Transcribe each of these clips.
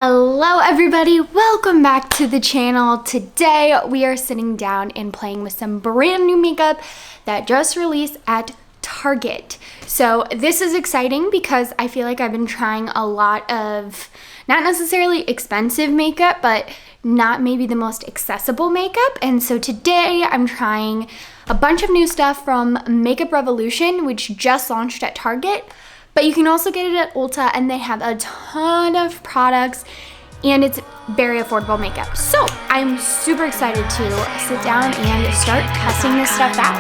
Hello everybody, welcome back to the channel. Today we are sitting down and playing with some brand new makeup that just released at Target. So this is exciting because I feel like I've been trying a lot of not necessarily expensive makeup, but not maybe the most accessible makeup. And so today I'm trying a bunch of new stuff from Makeup Revolution, which just launched at Target. But you can also get it at Ulta, and they have a ton of products and it's very affordable makeup. So I'm super excited to sit down and start testing this stuff out.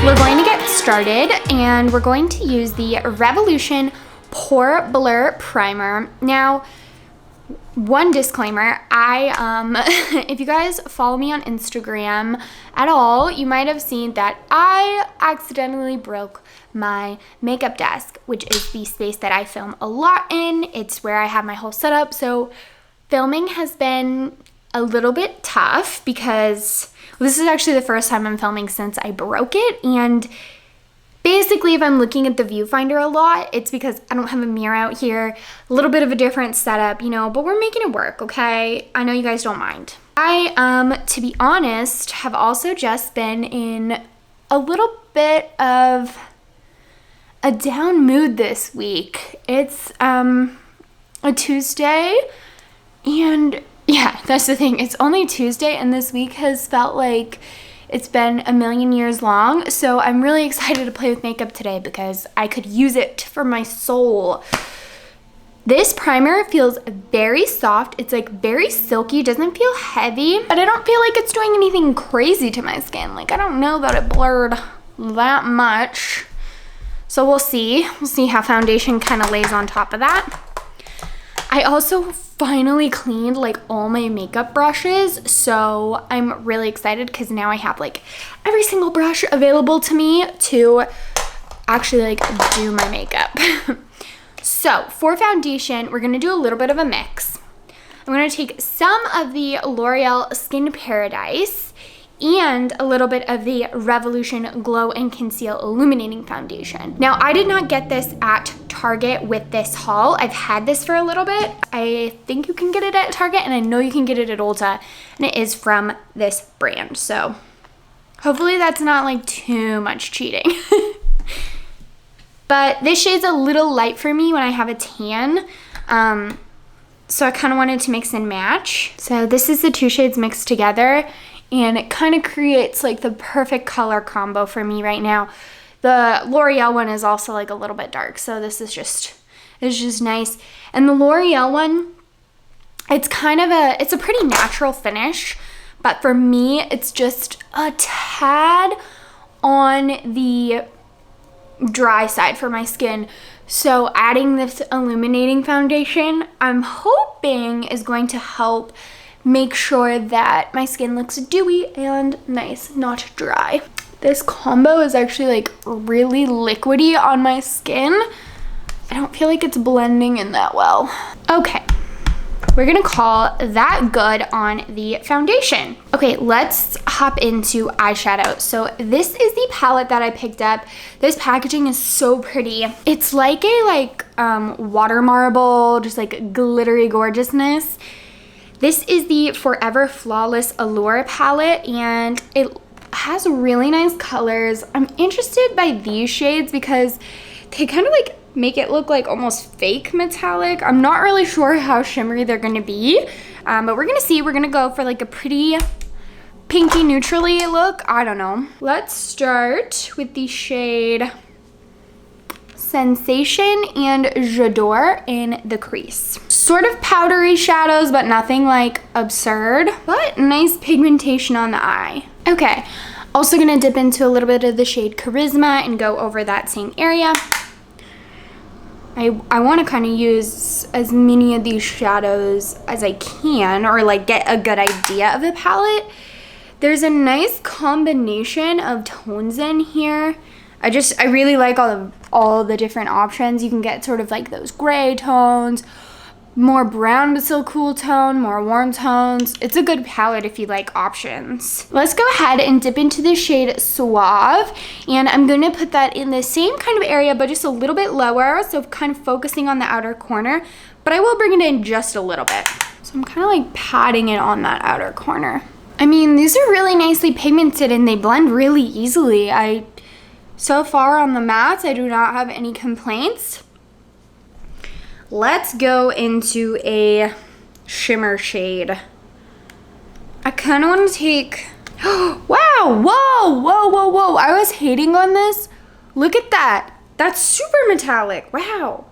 We're going to get started and we're going to use the Revolution Pore Blur Primer. Now, one disclaimer, if you guys follow me on Instagram at all, you might have seen that I accidentally broke my makeup desk, which is the space that I film a lot in. It's where I have my whole setup. So filming has been a little bit tough because this is actually the first time I'm filming since I broke it. And basically, if I'm looking at the viewfinder a lot, it's because I don't have a mirror out here. A little bit of a different setup, you know, but we're making it work, okay? I know you guys don't mind. I, to be honest, have also just been in a little bit of a down mood this week. It's a Tuesday, and yeah, that's the thing. It's only Tuesday, and this week has felt like it's been a million years long. So I'm really excited to play with makeup today because I could use it for my soul. This primer feels very soft. It's like very silky, doesn't feel heavy, but I don't feel like it's doing anything crazy to my skin. Like, I don't know that it blurred that much. So we'll see. We'll see how foundation kind of lays on top of that. I also finally cleaned like all my makeup brushes, so I'm really excited because now I have like every single brush available to me to actually like do my makeup. So for foundation, we're gonna do a little bit of a mix. I'm gonna take some of the L'Oreal Skin Paradise and a little bit of the Revolution Glow and Conceal Illuminating Foundation. Now, I did not get this at Target with this haul. I've had this for a little bit. I think you can get it at Target, and I know you can get it at Ulta, and it is from this brand. So hopefully that's not like too much cheating. But this shade's a little light for me when I have a tan. So I kind of wanted to mix and match. So this is the two shades mixed together, and it kind of creates like the perfect color combo for me right now. The L'Oreal one is also like a little bit dark, so this is just nice. And the L'Oreal one, it's a pretty natural finish, but for me, it's just a tad on the dry side for my skin. So adding this illuminating foundation, I'm hoping is going to help make sure that my skin looks dewy and nice, not dry. This combo is actually like really liquidy on my skin. I don't feel like it's blending in that well. Okay, we're gonna call that good on the foundation. Okay, let's hop into eyeshadow. So this is the palette that I picked up. This packaging is so pretty. It's like a water marble, just like glittery gorgeousness. This is the Forever Flawless Allure palette, and it has really nice colors. I'm interested by these shades because they kind of like make it look like almost fake metallic. I'm not really sure how shimmery they're gonna be, but we're gonna see. We're gonna go for like a pretty pinky neutrally look. I don't know. Let's start with the shade Sensation and J'adore in the crease. Sort of powdery shadows, but nothing like absurd, but nice pigmentation on the eye. Okay, also gonna dip into a little bit of the shade Charisma and go over that same area. I want to kind of use as many of these shadows as I can, or like get a good idea of the palette. There's a nice combination of tones in here. I really like all the different options. You can get sort of like those gray tones, more brown but still cool tone, more warm tones. It's a good palette if you like options. Let's go ahead and dip into the shade Suave, and I'm gonna put that in the same kind of area but just a little bit lower, so kind of focusing on the outer corner, but I will bring it in just a little bit. So I'm kind of like patting it on that outer corner. I mean, these are really nicely pigmented and they blend really easily. So far on the mattes, I do not have any complaints. Let's go into a shimmer shade. I kind of want to take, wow, whoa. I was hating on this. Look at that. That's super metallic, wow.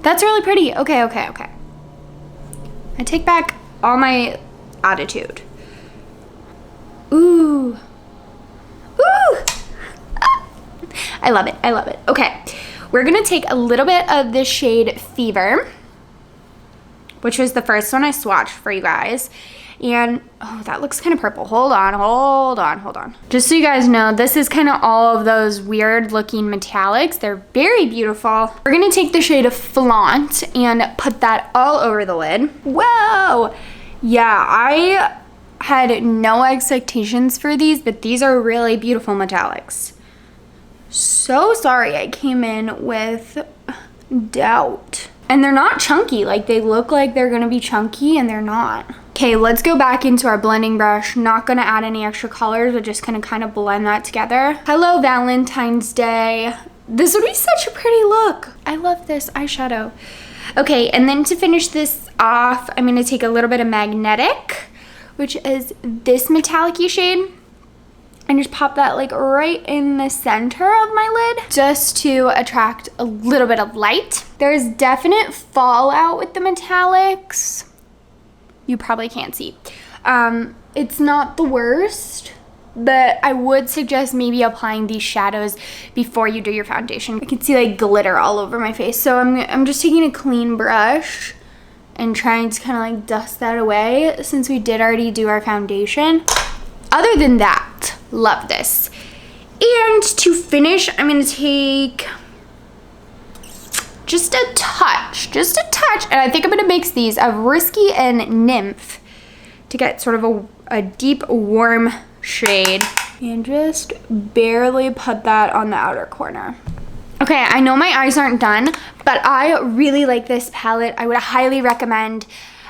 That's really pretty, okay. I take back all my attitude. Ooh. I love it. Okay, we're gonna take a little bit of the shade Fever, which was the first one I swatched for you guys. And, oh, that looks kind of purple. Hold on. Just so you guys know, this is kind of all of those weird looking metallics. They're very beautiful. We're gonna take the shade of Flaunt and put that all over the lid. Whoa! Yeah, I had no expectations for these, but these are really beautiful metallics. So sorry I came in with doubt. And they're not chunky, like they look like they're gonna be chunky and they're not. Okay, let's go back into our blending brush. Not gonna add any extra colors, but just gonna kind of blend that together. Hello, Valentine's Day. This would be such a pretty look. I love this eyeshadow. Okay, and then to finish this off, I'm gonna take a little bit of Magnetic, which is this metallic-y shade, and just pop that like right in the center of my lid just to attract a little bit of light. There's definite fallout with the metallics. You probably can't see. It's not the worst, but I would suggest maybe applying these shadows before you do your foundation. I can see like glitter all over my face. So I'm just taking a clean brush and trying to kind of like dust that away since we did already do our foundation. Other than that, love this. And to finish, I'm gonna take just a touch, and I think I'm gonna mix these of Risky and Nymph to get sort of a deep, warm shade, and just barely put that on the outer corner. Okay, I know my eyes aren't done, but I really like this palette. I would highly recommend.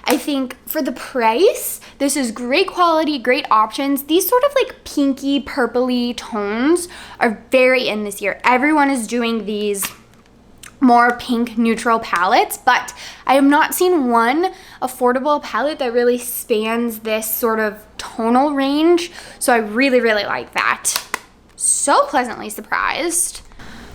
I think for the price, this is great quality, great options. These sort of like pinky, purpley tones are very in this year. Everyone is doing these more pink neutral palettes, but I have not seen one affordable palette that really spans this sort of tonal range. So I really like that. So pleasantly surprised.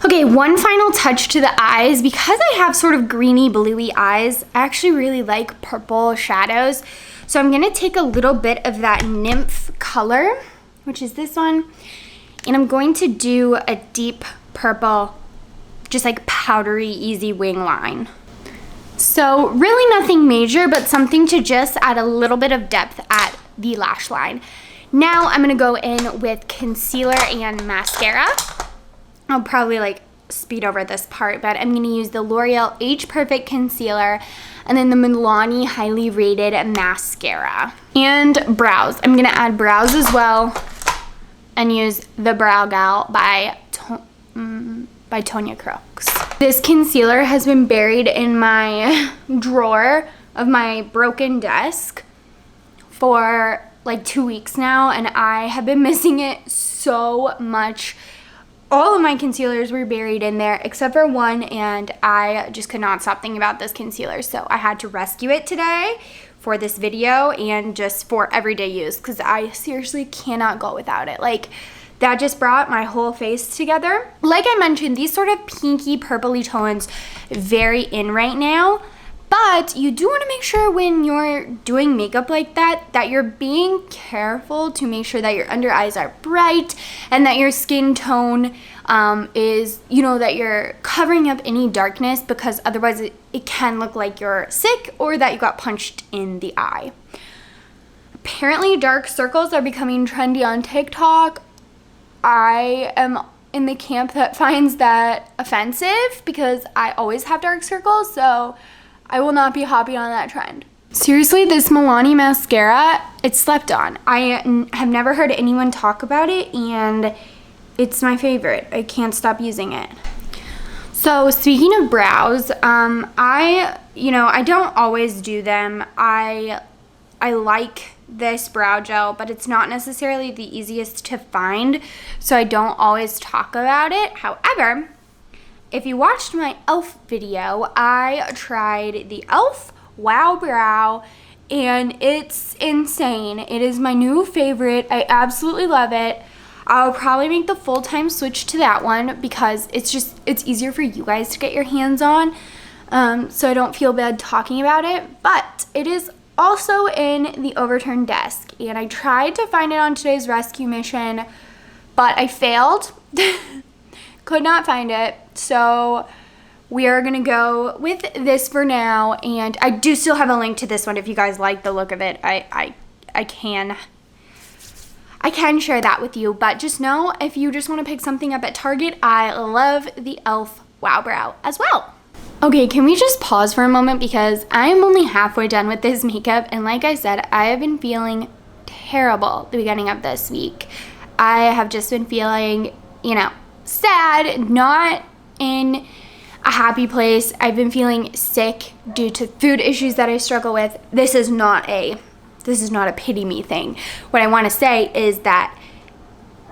Okay, one final touch to the eyes. Because I have sort of greeny, bluey eyes, I actually really like purple shadows. So I'm gonna take a little bit of that Nymph color, which is this one, and I'm going to do a deep purple, just like powdery, easy wing line. So really nothing major, but something to just add a little bit of depth at the lash line. Now I'm gonna go in with concealer and mascara. I'll probably like speed over this part, but I'm gonna use the L'Oreal Age Perfect Concealer and then the Milani Highly Rated Mascara. And brows. I'm gonna add brows as well and use the Browgal by Tonya Crooks. This concealer has been buried in my drawer of my broken desk for like 2 weeks now, and I have been missing it so much. All of my concealers were buried in there except for one, and I just could not stop thinking about this concealer, so I had to rescue it today for this video and just for everyday use because I seriously cannot go without it. Like, that just brought my whole face together. Like I mentioned, these sort of pinky purpley tones very in right now, but you do want to make sure when you're doing makeup like that you're being careful to make sure that your under eyes are bright and that your skin tone is, you know, that you're covering up any darkness, because otherwise it can look like you're sick or that you got punched in the eye. Apparently dark circles are becoming trendy on TikTok. I am in the camp that finds that offensive because I always have dark circles, so I will not be hopping on that trend. Seriously, this Milani mascara, it's slept on. I have never heard anyone talk about it, and it's my favorite. I can't stop using it. So speaking of brows, I don't always do them. I like this brow gel, but it's not necessarily the easiest to find, so I don't always talk about it. However, if you watched my e.l.f. video, I tried the e.l.f. Wow Brow, and it's insane. It is my new favorite. I absolutely love it. I'll probably make the full-time switch to that one because it's easier for you guys to get your hands on, so I don't feel bad talking about it. But it is also in the overturned desk, and I tried to find it on today's rescue mission, but I failed. Could not find it, so we are gonna go with this for now, and I do still have a link to this one if you guys like the look of it. I can share that with you, but just know if you just want to pick something up at Target, I love the e.l.f. Wow Brow as well. Okay, can we just pause for a moment because I'm only halfway done with this makeup, and like I said, I have been feeling terrible the beginning of this week. I have just been feeling, sad, not in a happy place. I've been feeling sick due to food issues that I struggle with. This is not a pity me thing. What I want to say is that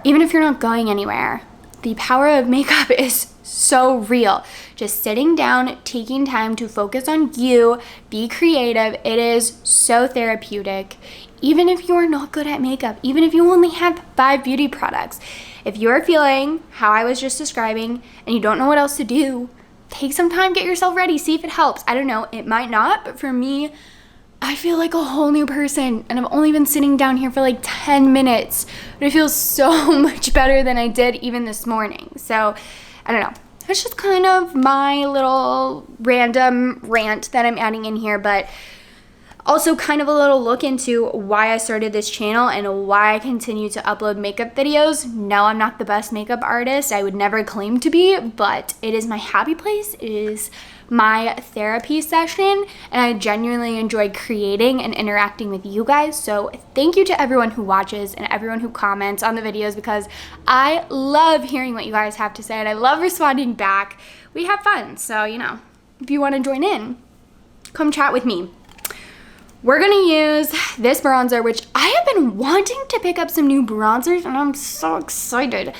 even if you're not going anywhere, the power of makeup is so real. Just sitting down, taking time to focus on you, be creative. It is so therapeutic. Even if you are not good at makeup, even if you only have 5 beauty products, if you're feeling how I was just describing and you don't know what else to do, take some time, get yourself ready, see if it helps. I don't know, it might not, but for me, I feel like a whole new person, and I've only been sitting down here for like 10 minutes, but it feels so much better than I did even this morning. So, I don't know. That's just kind of my little random rant that I'm adding in here, but also kind of a little look into why I started this channel and why I continue to upload makeup videos. No, I'm not the best makeup artist. I would never claim to be, but it is my happy place. It is my therapy session, and I genuinely enjoy creating and interacting with you guys. So thank you to everyone who watches and everyone who comments on the videos, because I love hearing what you guys have to say and I love responding back. We have fun, so if you want to join in, come chat with me. We're gonna use this bronzer, which I have been wanting to pick up some new bronzers, and I'm so excited.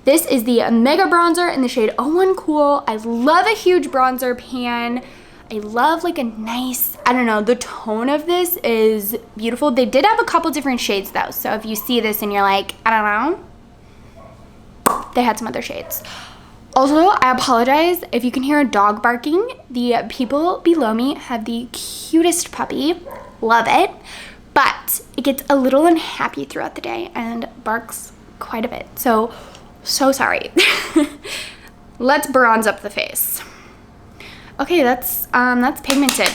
This is the Mega Bronzer in the shade 01 Cool. I love a huge bronzer pan. I love like a nice, I don't know, the tone of this is beautiful. They did have a couple different shades though, so if you see this and you're like, I don't know, they had some other shades. Also, I apologize if you can hear a dog barking. The people below me have the cutest puppy. Love it. But it gets a little unhappy throughout the day and barks quite a bit. So sorry. Let's bronze up the face. Okay, that's pigmented.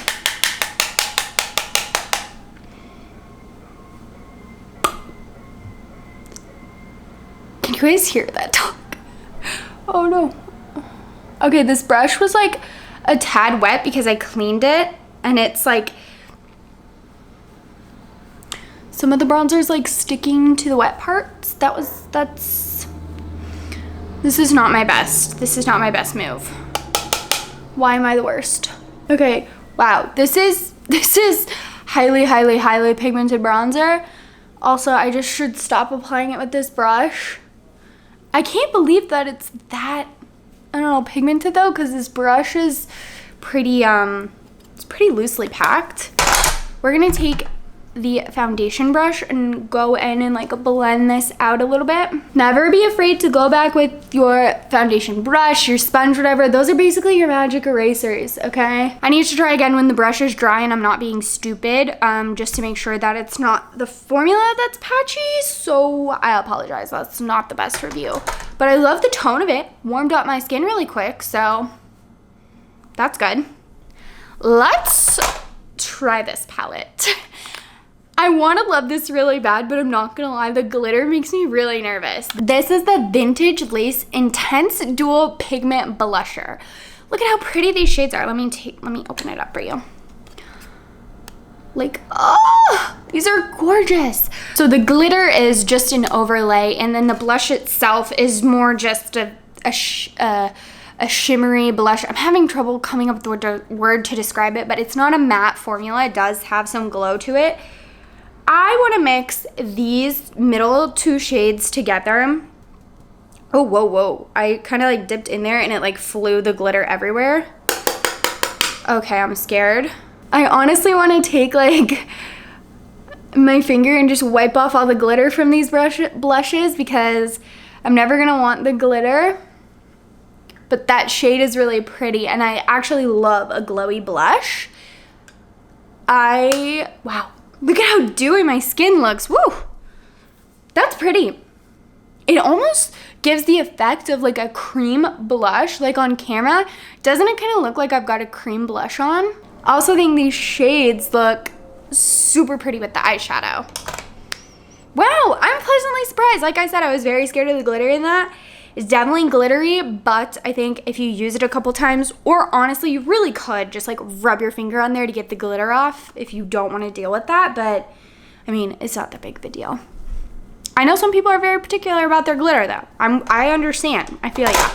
Can you guys hear that dog? Oh no. Okay, this brush was like a tad wet because I cleaned it, and it's like some of the bronzer's like sticking to the wet parts. This is not my best. This is not my best move. Why am I the worst? Okay, wow. This is highly, highly, highly pigmented bronzer. Also, I just should stop applying it with this brush. I can't believe that it's that, I don't know, pigmented though, because this brush is pretty, it's pretty loosely packed. We're gonna take the foundation brush and go in and like blend this out a little bit. Never be afraid to go back with your foundation brush, your sponge, whatever. Those are basically your magic erasers, okay? I need to try again when the brush is dry and I'm not being stupid, just to make sure that it's not the formula that's patchy. So I apologize, that's not the best review. But I love the tone of it. Warmed up my skin really quick, so that's good. Let's try this palette. I want to love this really bad, but I'm not gonna lie, the glitter makes me really nervous. This is the Vintage Lace Intense Dual Pigment Blusher. Look at how pretty these shades are. Let me open it up for you. Like, oh, these are gorgeous. So the glitter is just an overlay, and then the blush itself is more just a shimmery blush. I'm having trouble coming up with the word to describe it, but it's not a matte formula. It does have some glow to it. I want to mix these middle two shades together. Oh, whoa, whoa. I kind of like dipped in there and it like flew the glitter everywhere. Okay, I'm scared. I honestly want to take like my finger and just wipe off all the glitter from these blushes because I'm never going to want the glitter. But that shade is really pretty and I actually love a glowy blush. Wow, look at how dewy my skin looks. Woo, that's pretty. It almost gives the effect of like a cream blush, like on camera. Doesn't it kind of look like I've got a cream blush on? I also think these shades look super pretty with the eyeshadow. Wow, I'm pleasantly surprised. Like I said, I was very scared of the glitter in that. It's definitely glittery, but I think if you use it a couple times, or honestly, you really could just like rub your finger on there to get the glitter off if you don't want to deal with that. But I mean, it's not that big of a deal. I know some people are very particular about their glitter though. I understand. I feel ya.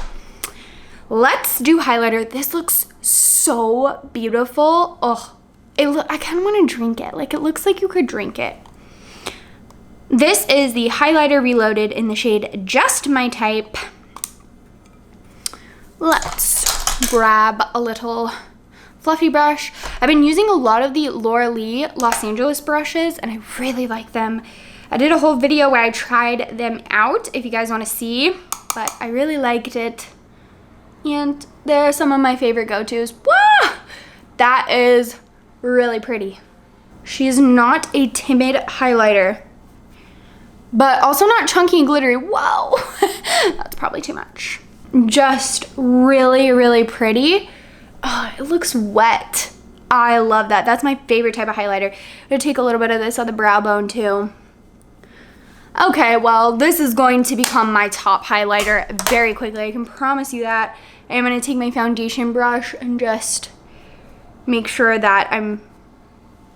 Let's do highlighter. This looks so beautiful. Oh, I kind of want to drink it. Like, it looks like you could drink it. This is the highlighter Reloaded in the shade Just My Type. Let's grab a little fluffy brush. I've been using a lot of the Laura Lee Los Angeles brushes and I really like them. I did a whole video where I tried them out if you guys want to see, but I really liked it. And they're some of my favorite go-tos. Wow! That is really pretty. She's not a timid highlighter, but also not chunky and glittery. Whoa, that's probably too much. Just really, really pretty. Oh, it looks wet. I love that. That's my favorite type of highlighter. I'm gonna take a little bit of this on the brow bone too. Okay, well, this is going to become my top highlighter very quickly. I can promise you that. I'm gonna take my foundation brush and just make sure that I'm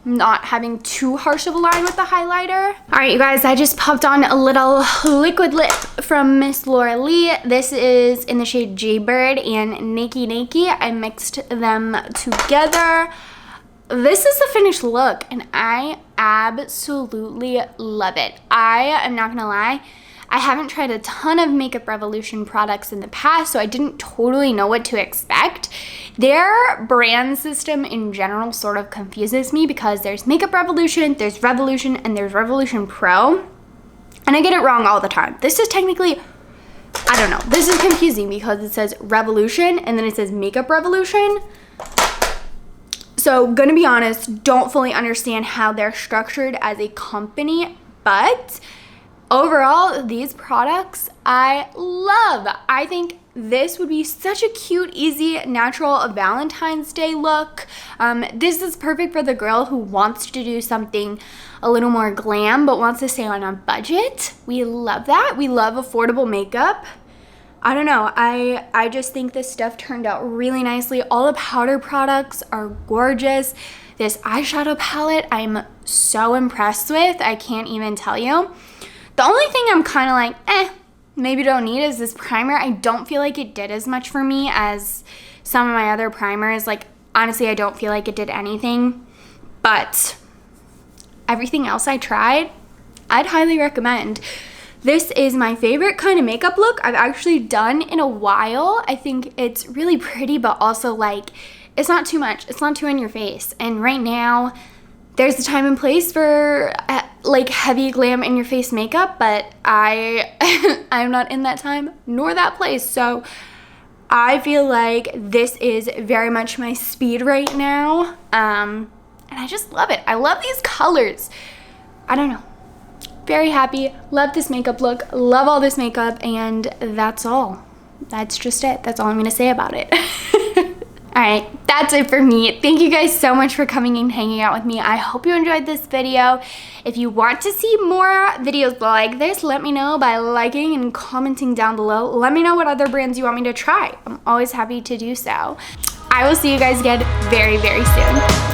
not having too harsh of a line with the highlighter. All right, you guys, I just popped on a little liquid lip from Miss Laura Lee. This is in the shade Jaybird and Nakey Nakey. I mixed them together. This is the finished look and I absolutely love it. I am not gonna lie, I haven't tried a ton of Makeup Revolution products in the past, so I didn't totally know what to expect. Their brand system in general sort of confuses me because there's Makeup Revolution, there's Revolution, and there's Revolution Pro. And I get it wrong all the time. This is technically, I don't know, this is confusing because it says Revolution and then it says Makeup Revolution. So gonna be honest, don't fully understand how they're structured as a company, but overall, these products I love. I think this would be such a cute, easy, natural Valentine's Day look. This is perfect for the girl who wants to do something a little more glam but wants to stay on a budget. We love that. We love affordable makeup. I don't know, I just think this stuff turned out really nicely. All the powder products are gorgeous. This eyeshadow palette I'm so impressed with. I can't even tell you. The only thing I'm kind of like, maybe don't need is this primer. I don't feel like it did as much for me as some of my other primers. Like, honestly, I don't feel like it did anything. But everything else I tried, I'd highly recommend. This is my favorite kind of makeup look I've actually done in a while. I think it's really pretty, but also like, it's not too much. It's not too in your face. And right now, there's the time and place for like heavy glam in your face makeup, but I'm not in that time nor that place. So I feel like this is very much my speed right now. And I just love it. I love these colors. I don't know. Very happy. Love this makeup look. Love all this makeup. And that's all. That's just it. That's all I'm going to say about it. All right, that's it for me. Thank you guys so much for coming and hanging out with me. I hope you enjoyed this video. If you want to see more videos like this, let me know by liking and commenting down below. Let me know what other brands you want me to try. I'm always happy to do so. I will see you guys again very, very soon.